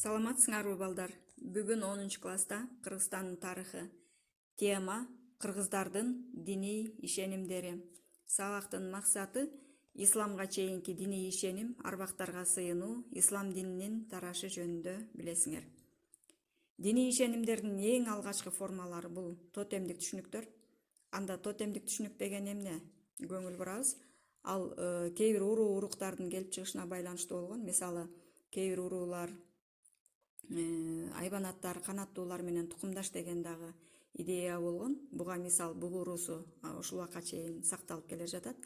Саламатсыңарбы балдар. Бүгүн 10 класста Кыргызстандын тарыхы. Тема кыргыздардын диний ишенимдери. Сабактын максаты исламга чейинки диний ишеним, арбактарга сыйынуу, ислам дининин тарашы жөнүндө билесиңер. Диний ишенимдердин эң алгачкы формалары бул тотемдик түшүнүктөр. Анда тотемдик түшүнүк деген эмне? Көңүл бурабыз. Ал кээ бир уруу уруктардын келип чыгышына байланыштуу болгон. Мисалы, кээ бир уруулар айбанаттар, канаттуулар менен тукумдаш деген дагы идея болгон. Буга мисал буг уруусу ушул убакка чейин сакталып келе жатат.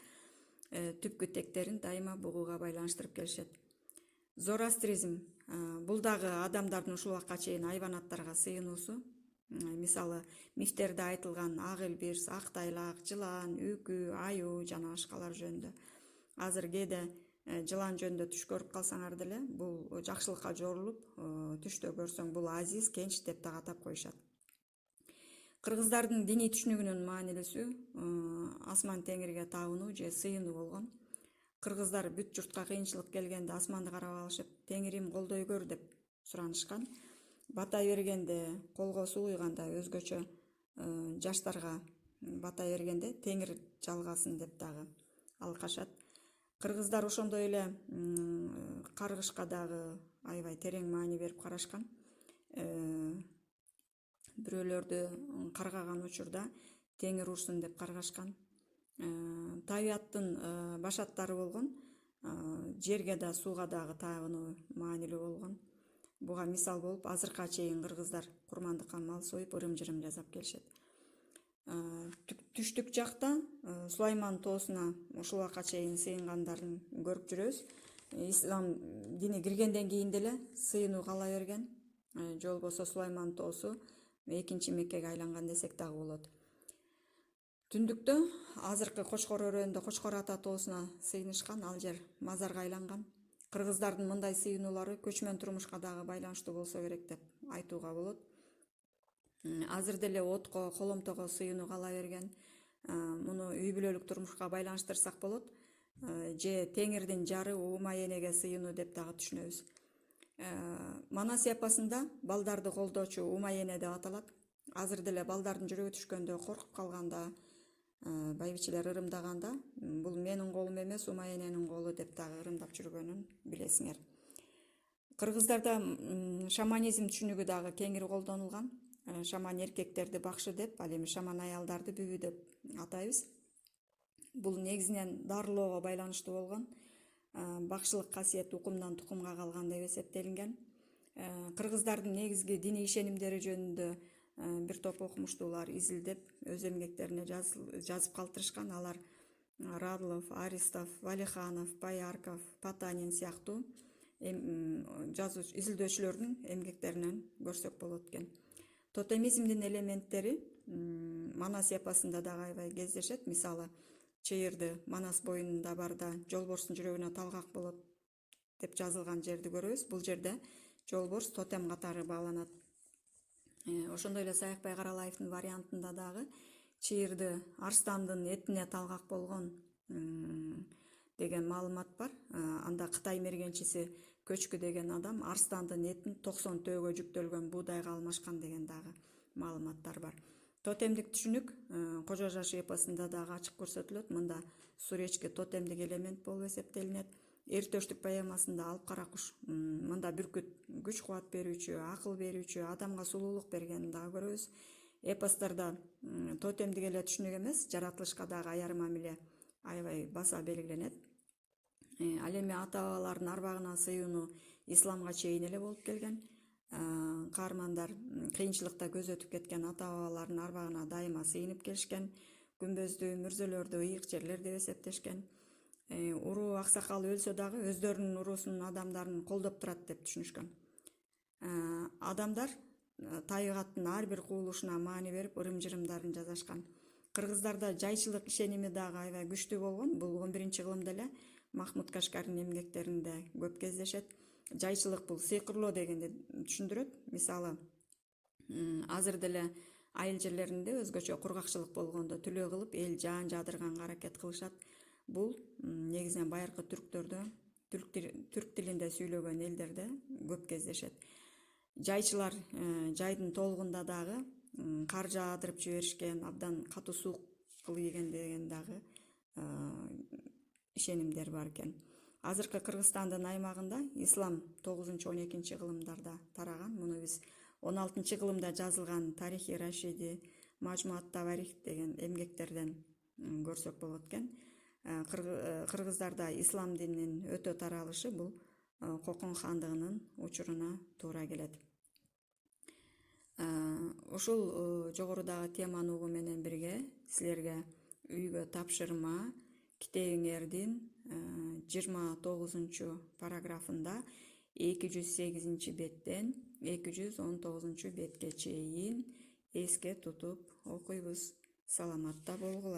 Түпкү тектерин дайыма бугуга байланыштырып келишет. Зороастризм бул дагы адамдардын ушул убакка чейин айбанаттарга сыйынуусу. Мисалы, мифтерде айтылган ак элбирс, ак тайлак, жылан, үкү, аюу жана башкалар жөнүндө. Азыр кээде жылан жөнүндө түш көрүп калсаңар деле, бул жакшылыкка жорулуп, түштө көрсөң бул азиз, кенч деп дагы атап коюшат. Кыргыздардын диний түшүнүгүнүн маанилүүсү асман теңирге табынуу же сыйынуу болгон. Кыргыздар бүт журтка кыйынчылык келгенде асманды карап алышып, теңирим колдой көр деп суранышкан. Бата бергенде, колго суу куйганда, өзгөчө жаштарга бата бергенде теңир жалгасын деп дагы алкашат. Кыргыздар ошондой эле каргышка дагы аябай терең маани берип карашкан. Бирөөлөрдү каргаган учурда теңир урсун деп каргашкан. Табияттын башаттары болгон, жерге да сууга дагы табынуу маанилүү болгон. Буга мисал болуп азыркыга чейин кыргыздар курмандыкка мал союп ырым-жырым жасап келишет. Түштүк жакта Сулайман тоосуна ушул убакка чейин сыйынгандарын көрүп жүрөбүз. Ислам дини киргенден кийин деле сыйынуу кала берген. Же болбосо Сулайман тоосу экинчи Меккеге айланган десек дагы болот. Түндүктө азыркы Кочкор өрөөнүндө Кочкор ата тоосуна сыйынышкан, ал жер мазарга айланган. Кыргыздардын мындай сыйынуулары көчмөн турмушка дагы байланыштуу болсо керек деп айтууга болот. Азыр деле отко, коломтого сыйынуу кала берген. Муну үй бүлөлүк турмушка байланыштырсак болот. Же теңирдин жары Ума энеге сыйынуу деп дагы түшүнөбүз. Манас эпосунда балдарды колдоочу Ума эне деп аталат. Азыр деле балдардын жүрөгү түшкөндө, коркуп калганда, байбичелер ырымдаганда, бул менин колум эмес, Ума эненин колу деп дагы ырымдап жүргөнүн билесиңер. Кыргыздарда шаманизм түшүнүгү дагы кеңири колдонулган. Шаман эркектерди бакшы деп, ал эми шаман аялдарды бүбү деп атайбыз. Бул негизинен дарылоого байланыштуу болгон. Бакшылык касиет укумдан тукумга калган деп эсептелинген. Кыргыздардын негизги диний ишенимдери жөнүндө бир топ окумуштуулар изилдеп, өз эмгектерине жазып калтырышкан. Алар Радлов, Аристов, Валиханов, Боярков, Потанин сыяктуу изилдөөчүлөрдүн эмгектеринен көрсөк болот экен. Тотемизмдин элементтери Манас эпосунда дагы аябай кездешет. Мисалы, чыйырды Манас боюнунда барда жолборстун жүрөгүнө талгак болот деп жазылган жерди көрөбүз. Бул жерде жолборс тотем катары бааланат. Ошондой эле Саякбай Каралаевдин вариантында дагы чыйырды арстандын этине талгак болгон деген маалымат бар. Анда Кытай мергенчиси Көчкү деген адам арстандын этин 90 төөгө жүктөлгөн буудайга алмашкан деген дагы маалыматтар бар. Тотемдик түшүнүк Кожо Жашы эпосунда дагы ачык көрсөтүлөт. Мында суречки тотемдик элемент болуп эсептелинет. Эртөштүк поэмасында Алып кара куш мында бүркүт күч кубат берүүчү, акыл берүүчү, адамга сулуулук бергенин дагы көрөбүз. Эпостарда тотемдик эле түшүнүк эмес, жаратылышка дагы аяр мамиле аябай баса белгиленет. Ал эми ата бабалардын арбагына сыйынуу исламга чейин эле болуп келген. Каармандар кыйынчылыкта көз өтүп кеткен ата бабалардын арбагына дайыма сыйынып келишкен. Күмбөздү, мүрзөлөрдү ыйык жерлер деп эсептешкен. Уруу аксакал өлсө дагы өздөрүнүн уруусунун адамдарын колдоп турат деп түшүнүшкөн. Адамдар табигаттын ар бир кубулушуна маани берип ырым-жырымдарын жасашкан. Кыргыздарда жайчылык ишеними дагы аябай күчтүү болгон. Бул 11-кылымда эле Махмуд Кашкардын эмгектеринде көп кездешет. Жайчылык бул сыйкырлоо дегенди түшүндүрөт. Мисалы, азыр деле айыл жерлеринде өзгөчө кургакчылык болгондо түлөө кылып эл жаан жаадырганга аракет кылышат. Бул негизинен байыркы түрктөрдө, түрк тилинде сүйлөгөн элдерде көп кездешет. жайчылар жайдын толугунда дагы кар жаадырып жиберишкен, абдан катуу суук кыйген деген дагы ишенимдер бар экен. Азыркы Кыргызстандын аймагында ислам 9-12 кылымдарда тараган. Муну биз 16 кылымда жазылган Тарихи Рашиди, Мажмуат Таварих деген эмгектерден көрсөк болот экен. Кыргыздарда ислам дининин өтө таралышы бул Кокон хандыгынын учуруна туура келет. Ушул жогорудагы теманы угуу менен бирге силерге үйгө тапшырма китебиңердин 29 параграфында 208 беттен 219 бетке чейин эске тутуп окуйбуз. Саламатта болгула.